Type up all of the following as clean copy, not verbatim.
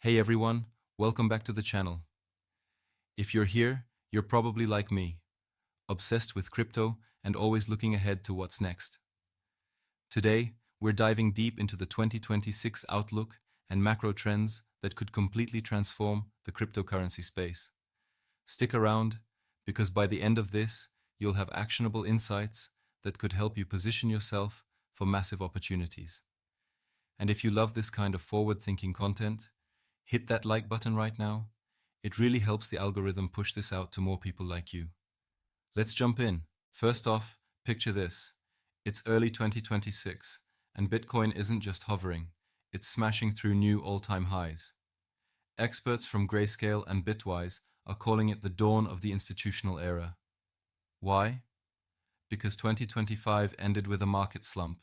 Hey everyone, welcome back to the channel. If you're here, you're probably like me, obsessed with crypto and always looking ahead to what's next. Today, we're diving deep into the 2026 outlook and macro trends that could completely transform the cryptocurrency space. Stick around, because by the end of this, you'll have actionable insights that could help you position yourself for massive opportunities. And if you love this kind of forward-thinking content, hit that like button right now. It really helps the algorithm push this out to more people like you. Let's jump in. First off, picture this. It's early 2026, and Bitcoin isn't just hovering, it's smashing through new all-time highs. Experts from Grayscale and Bitwise are calling it the dawn of the institutional era. Why? Because 2025 ended with a market slump,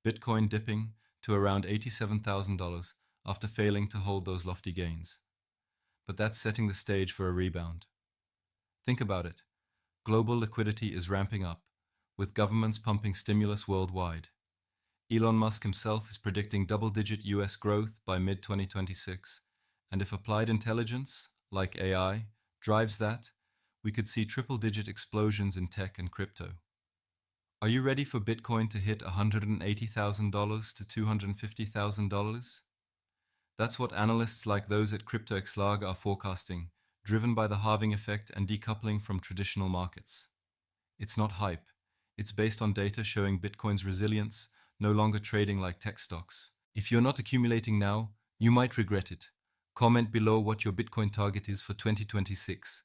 Bitcoin dipping to around $87,000 after failing to hold those lofty gains. But that's setting the stage for a rebound. Think about it. Global liquidity is ramping up, with governments pumping stimulus worldwide. Elon Musk himself is predicting double-digit US growth by mid-2026, and if applied intelligence, like AI, drives that, we could see triple-digit explosions in tech and crypto. Are you ready for Bitcoin to hit $180,000 to $250,000? That's what analysts like those at CryptoXLarg are forecasting, driven by the halving effect and decoupling from traditional markets. It's not hype. It's based on data showing Bitcoin's resilience, no longer trading like tech stocks. If you're not accumulating now, you might regret it. Comment below what your Bitcoin target is for 2026.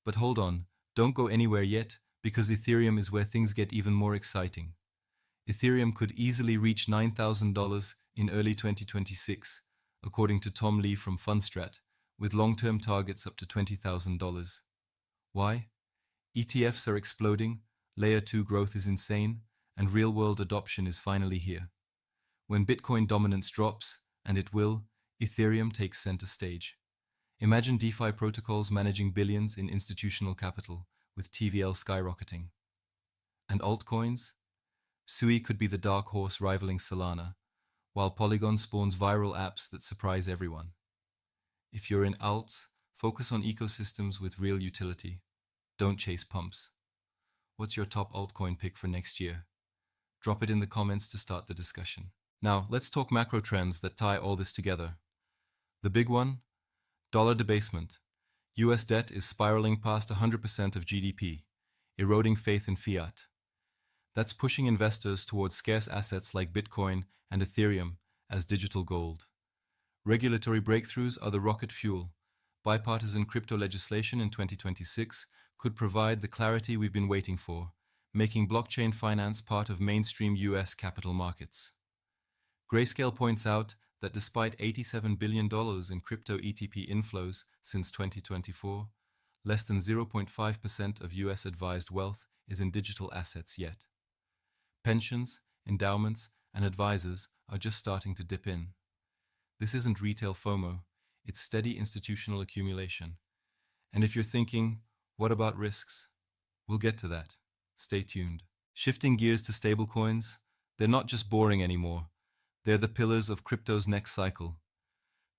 But hold on, don't go anywhere yet, because Ethereum is where things get even more exciting. Ethereum could easily reach $9,000 in early 2026, according to Tom Lee from Fundstrat, with long-term targets up to $20,000. Why? ETFs are exploding, Layer 2 growth is insane, and real-world adoption is finally here. When Bitcoin dominance drops, and it will, Ethereum takes center stage. Imagine DeFi protocols managing billions in institutional capital, with TVL skyrocketing. And altcoins? Sui could be the dark horse rivaling Solana, while Polygon spawns viral apps that surprise everyone. If you're in alts, focus on ecosystems with real utility. Don't chase pumps. What's your top altcoin pick for next year? Drop it in the comments to start the discussion. Now, let's talk macro trends that tie all this together. The big one? Dollar debasement. US debt is spiraling past 100% of GDP, eroding faith in fiat. That's pushing investors towards scarce assets like Bitcoin and Ethereum as digital gold. Regulatory breakthroughs are the rocket fuel. Bipartisan crypto legislation in 2026 could provide the clarity we've been waiting for, making blockchain finance part of mainstream US capital markets. Grayscale points out that despite $87 billion in crypto ETP inflows since 2024, less than 0.5% of US advised wealth is in digital assets yet. Pensions, endowments, and advisors are just starting to dip in. This isn't retail FOMO, it's steady institutional accumulation. And if you're thinking, what about risks? We'll get to that. Stay tuned. Shifting gears to stablecoins, they're not just boring anymore. They're the pillars of crypto's next cycle.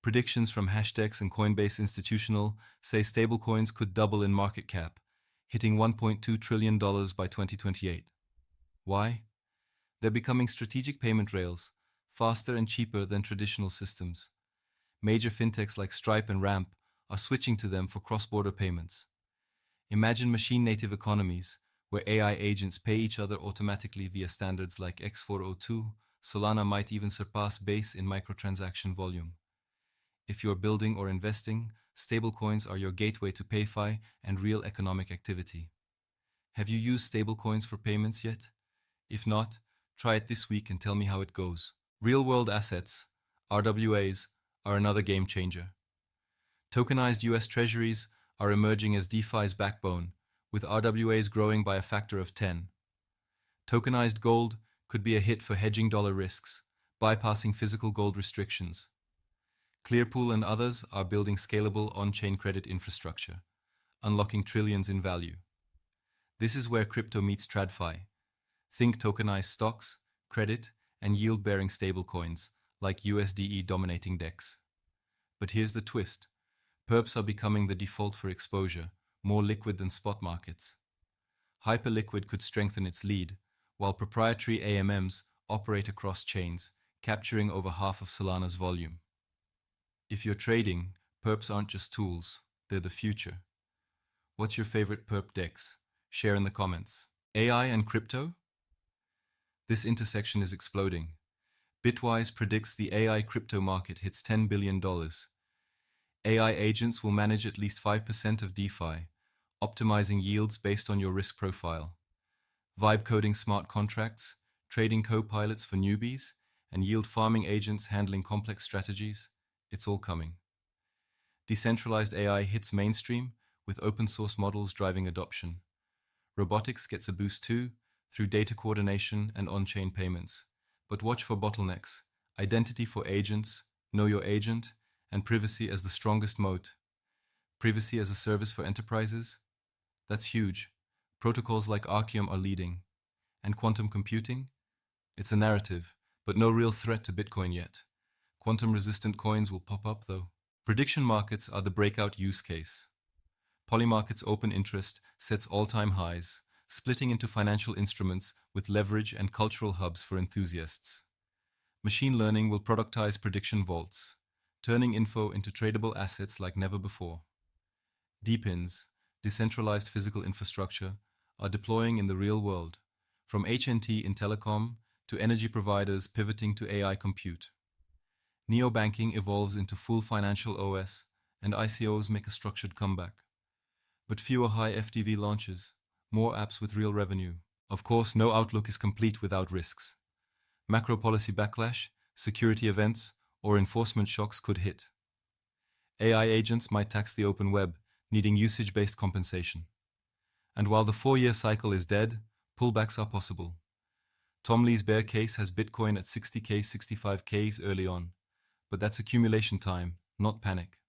Predictions from Hashdex and Coinbase Institutional say stablecoins could double in market cap, hitting $1.2 trillion by 2028. Why? They're becoming strategic payment rails, faster and cheaper than traditional systems. Major fintechs like Stripe and Ramp are switching to them for cross-border payments. Imagine machine-native economies, where AI agents pay each other automatically via standards like X402. Solana might even surpass Base in microtransaction volume. If you're building or investing, stablecoins are your gateway to PayFi and real economic activity. Have you used stablecoins for payments yet? If not, try it this week and tell me how it goes. Real-world assets, RWAs, are another game changer. Tokenized US Treasuries are emerging as DeFi's backbone, with RWAs growing by a factor of 10. Tokenized gold could be a hit for hedging dollar risks, bypassing physical gold restrictions. Clearpool and others are building scalable on-chain credit infrastructure, unlocking trillions in value. This is where crypto meets TradFi. Think tokenized stocks, credit, and yield-bearing stablecoins, like USDE dominating DEX. But here's the twist. Perps are becoming the default for exposure, more liquid than spot markets. Hyperliquid could strengthen its lead, while proprietary AMMs operate across chains, capturing over half of Solana's volume. If you're trading, perps aren't just tools, they're the future. What's your favorite perp DEX? Share in the comments. AI and crypto? This intersection is exploding. Bitwise predicts the AI crypto market hits $10 billion. AI agents will manage at least 5% of DeFi, optimizing yields based on your risk profile. Vibe coding smart contracts, trading co-pilots for newbies, and yield farming agents handling complex strategies, it's all coming. Decentralized AI hits mainstream, with open source models driving adoption. Robotics gets a boost too, through data coordination and on-chain payments. But watch for bottlenecks: identity for agents, know your agent, and privacy as the strongest moat. Privacy as a service for enterprises? That's huge. Protocols like Archeum are leading. And quantum computing? It's a narrative, but no real threat to Bitcoin yet. Quantum-resistant coins will pop up, though. Prediction markets are the breakout use case. Polymarket's open interest sets all-time highs, splitting into financial instruments with leverage and cultural hubs for enthusiasts. Machine learning will productize prediction vaults, turning info into tradable assets like never before. DePINs, decentralized physical infrastructure, are deploying in the real world, from HNT in telecom to energy providers pivoting to AI compute. Neobanking evolves into full financial OS, and ICOs make a structured comeback. But fewer high FTV launches, more apps with real revenue. Of course, no outlook is complete without risks. Macro policy backlash, security events, or enforcement shocks could hit. AI agents might tax the open web, needing usage-based compensation. And while the 4-year cycle is dead, pullbacks are possible. Tom Lee's bear case has Bitcoin at 60K, 65Ks early on, but that's accumulation time, not panic.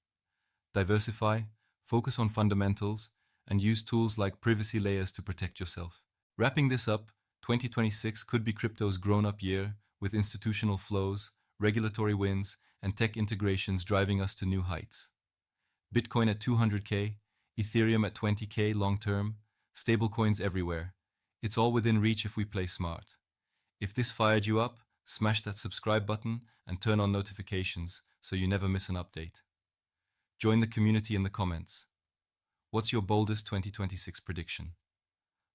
Diversify, focus on fundamentals, and use tools like privacy layers to protect yourself. Wrapping this up, 2026 could be crypto's grown-up year, with institutional flows, regulatory wins, and tech integrations driving us to new heights. Bitcoin at 200K, Ethereum at 20K long-term, stablecoins everywhere. It's all within reach if we play smart. If this fired you up, smash that subscribe button and turn on notifications so you never miss an update. Join the community in the comments. What's your boldest 2026 prediction?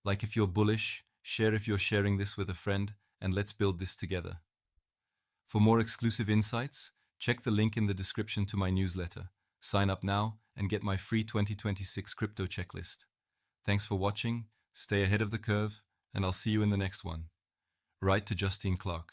Like if you're bullish, share if you're sharing this with a friend, and let's build this together. For more exclusive insights, check the link in the description to my newsletter. Sign up now and get my free 2026 crypto checklist. Thanks for watching, stay ahead of the curve, and I'll see you in the next one. Write to Justine Clark.